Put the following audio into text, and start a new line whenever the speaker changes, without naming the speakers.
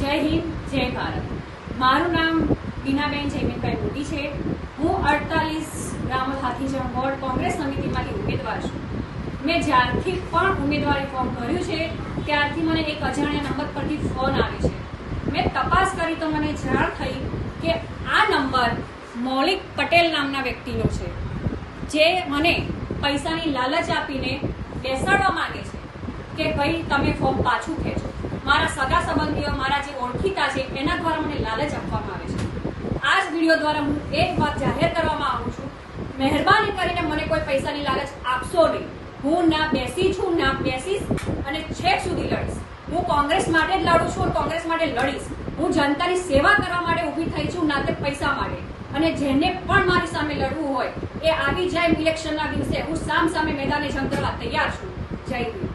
જય હિન્દ, જય ભારત. મારું નામ બીનાબેન જયમીનભાઈ મોદી છે. હું 48 રામોલ હાથીજણ વોર્ડ કોંગ્રેસ સમિતિમાંથી ઉમેદવાર છું. મેં જ્યારથી પણ ઉમેદવારી ફોર્મ ભર્યું છે ત્યારથી મને એક અજાણ્યા નંબર પરથી ફોન આવે છે. મેં તપાસ કરી તો મને જાણ થઈ કે આ નંબર મૌલિક પટેલ નામના વ્યક્તિનો છે, જે મને પૈસાની લાલચ આપીને બેસાડવા માંગે છે કે ભાઈ તમે ફોર્મ પાછું ખેંચો. મારા સગા સંબંધીઓ, મારા જે ઓળખીતા છે એના દ્વારા મને લાલચ આપવામાં આવે છે. આ જ વિડીયો દ્વારા હું એક વાત જાહેર કરવામાં આવું છું, મહેરબાની કરીને મને કોઈ પૈસાની લાલચ આપશો નહીં. હું ના બેસી છું, ના બેસીશ અને છેક સુધી લડીશ. હું કોંગ્રેસ માટે જ લડું છું, કોંગ્રેસ માટે લડીશ. હું જનતાની સેવા કરવા માટે ઊભી થઈ છું, ના તે પૈસા માટે. અને જેને પણ મારી સામે લડવું હોય એ આવી જાય ઇલેક્શનના દિવસે. હું સામે મેદાને જંગ કરવા તૈયાર છું. જય હિન્દ.